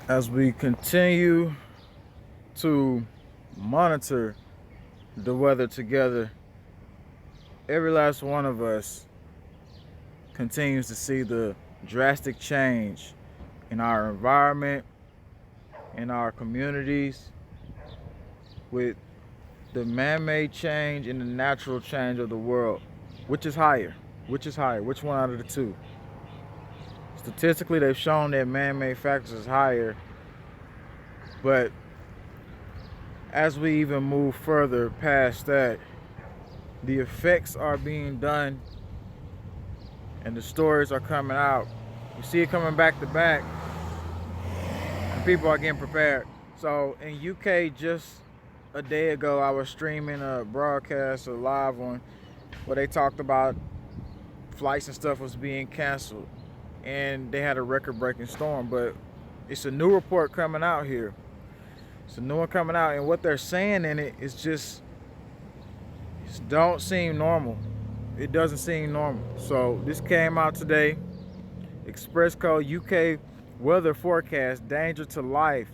As we continue to monitor the weather together, every last one of us continues to see the drastic change in our environment, in our communities, with the man-made change and the natural change of the world. Which is higher? Which is higher? Which one out of the two? Statistically, they've shown that man-made factors is higher, but as we even move further past that, the effects are being done and the stories are coming out. You see it coming back to back, and people are getting prepared. So in UK, just a day ago, I was streaming a broadcast, a live one, where they talked about flights and stuff was being canceled, and they had a record-breaking storm. But it's a new report coming out here. It's a new one coming out, and what they're saying in it is just don't seem normal. It doesn't seem normal. So this came out today. Express code UK weather forecast, danger to life,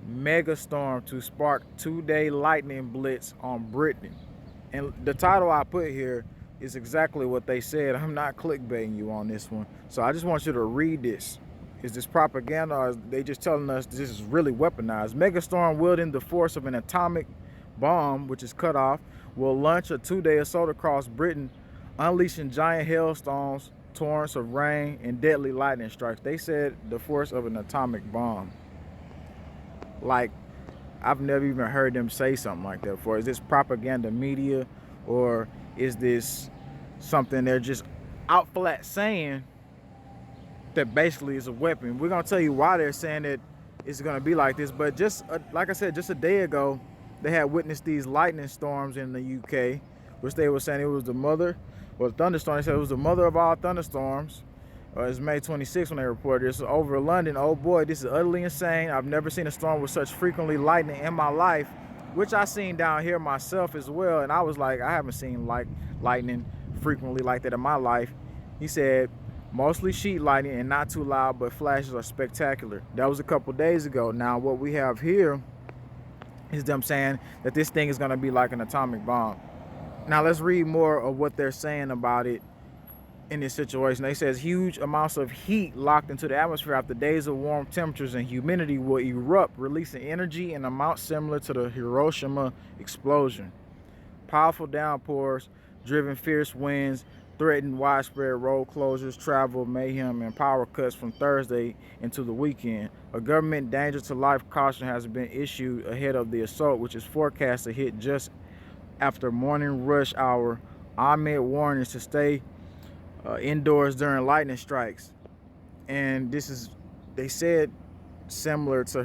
mega storm to spark 2-day lightning blitz on Britain. And the title I put here is exactly what they said. I'm not clickbaiting you on this one. So I just want you to read this. Is this propaganda, or is they just telling us this is really weaponized? Megastorm wielding the force of an atomic bomb, which is cut off, will launch a 2-day assault across Britain, unleashing giant hailstones, torrents of rain, and deadly lightning strikes. They said the force of an atomic bomb. Like, I've never even heard them say something like that before. Is this propaganda media, or is this something they're just out flat saying that basically is a weapon? We're going to tell you why they're saying that it's going to be like this. But just like I said, just a day ago, they had witnessed these lightning storms in the UK, which they were saying it was the mother, well, thunderstorm. They said it was the mother of all thunderstorms. It's May 26th when they reported this over London. Oh boy, this is utterly insane. I've never seen a storm with such frequently lightning in my life, which I seen down here myself as well. And I was like, I haven't seen lightning frequently like that in my life. He said, mostly sheet lightning and not too loud, but flashes are spectacular. That was a couple days ago. Now what we have here is them saying that this thing is going to be like an atomic bomb. Now let's read more of what they're saying about it in this situation. They says huge amounts of heat locked into the atmosphere after days of warm temperatures and humidity will erupt, releasing energy in amounts similar to the Hiroshima explosion. Powerful downpours, driven fierce winds, threatened widespread road closures, travel, mayhem, and power cuts from Thursday into the weekend. A government danger to life caution has been issued ahead of the assault, which is forecast to hit just after morning rush hour, amid warnings to stay indoors during lightning strikes. And this is, they said, similar to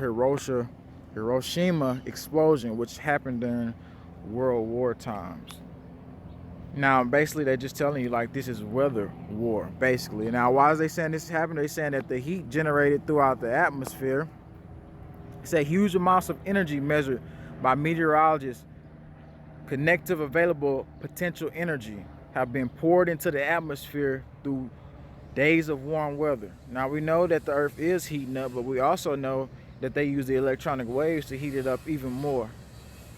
Hiroshima explosion, which happened during World War times. Now, basically, they're just telling you, like, this is weather war, basically. Now, why is they saying this happened? They're saying that the heat generated throughout the atmosphere, say huge amounts of energy measured by meteorologists, connective available potential energy, have been poured into the atmosphere through days of warm weather. Now, we know that the earth is heating up, but we also know that they use the electronic waves to heat it up even more.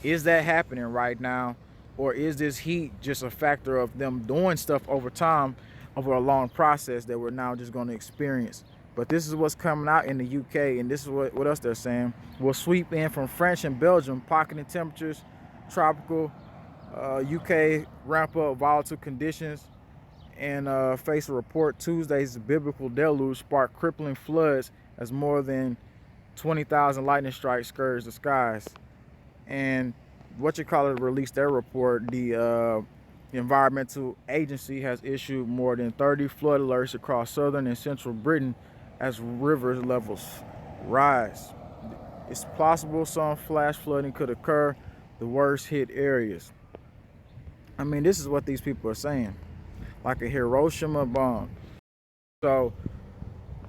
Is that happening right now? Or is this heat just a factor of them doing stuff over time, over a long process that we're now just going to experience? But this is what's coming out in the UK, and this is what else they're saying. Will sweep in from France and Belgium, pocketing temperatures, tropical. UK ramp up volatile conditions, and face a report Tuesday's biblical deluge sparked crippling floods as more than 20,000 lightning strikes scourged the skies. And released their report. The environmental agency has issued more than 30 flood alerts across southern and central Britain as river levels rise. It's possible some flash flooding could occur, the worst hit areas. I mean, this is what these people are saying, like a Hiroshima bomb. So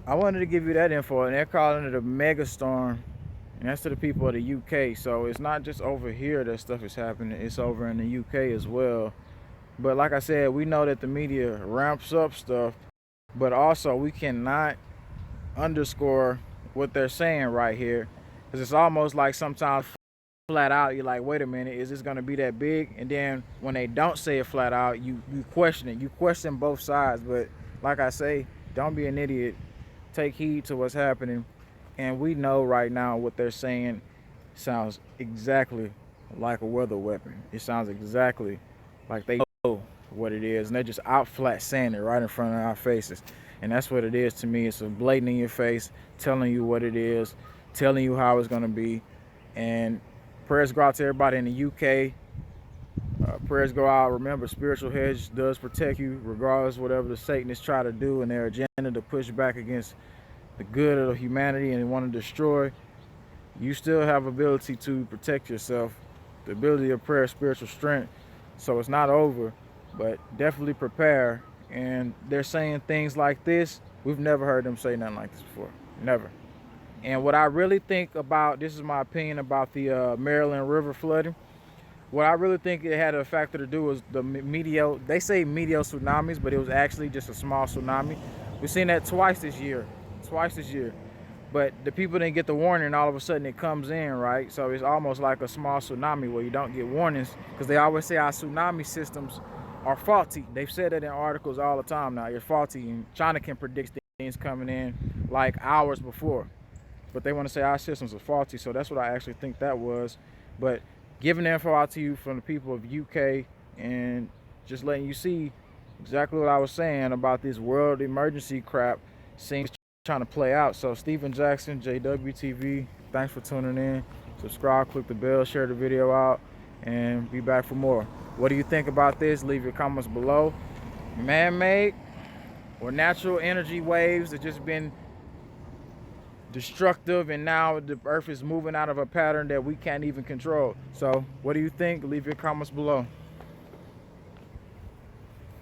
I wanted to give you that info, and they're calling it a mega storm. And that's to the people of the UK. So it's not just over here that stuff is happening. It's over in the UK as well. But like I said, we know that the media ramps up stuff. But also, we cannot underscore what they're saying right here, because it's almost like sometimes flat out you're like, wait a minute, is this going to be that big? And then when they don't say it flat out, you question it. You question both sides. But like I say, don't be an idiot. Take heed to what's happening. And we know right now what they're saying sounds exactly like a weather weapon. It sounds exactly like they know what it is, and they're just out flat saying it right in front of our faces. And that's what it is to me. It's a blatant in your face, telling you what it is, telling you how it's going to be. And prayers go out to everybody in the UK. Prayers go out. Remember, spiritual hedge does protect you regardless of whatever the Satanists try to do in their agenda to push back against the good of humanity and want to destroy. You still have ability to protect yourself, the ability of prayer, spiritual strength. So it's not over, but definitely prepare. And they're saying things like this. We've never heard them say nothing like this before. Never. And what I really think about, this is my opinion about the Maryland River flooding. What I really think it had a factor to do was the medial, they say medial tsunamis, but it was actually just a small tsunami. We've seen that twice this year. But the people didn't get the warning, and all of a sudden it comes in, right? So it's almost like a small tsunami where you don't get warnings, because they always say our tsunami systems are faulty. They've said that in articles all the time now. You're faulty, and China can predict things coming in like hours before. But they want to say our systems are faulty, so that's what I actually think that was. But giving the info out to you from the people of UK and just letting you see exactly what I was saying about this world emergency crap seems trying to play out. So Stephen Jackson, Jwtv, thanks for tuning in. Subscribe, click the bell, share the video out, and be back for more. What do you think about this? Leave your comments below. Man-made or natural energy waves that just been destructive, and now the earth is moving out of a pattern that we can't even control. So what do you think? Leave your comments below.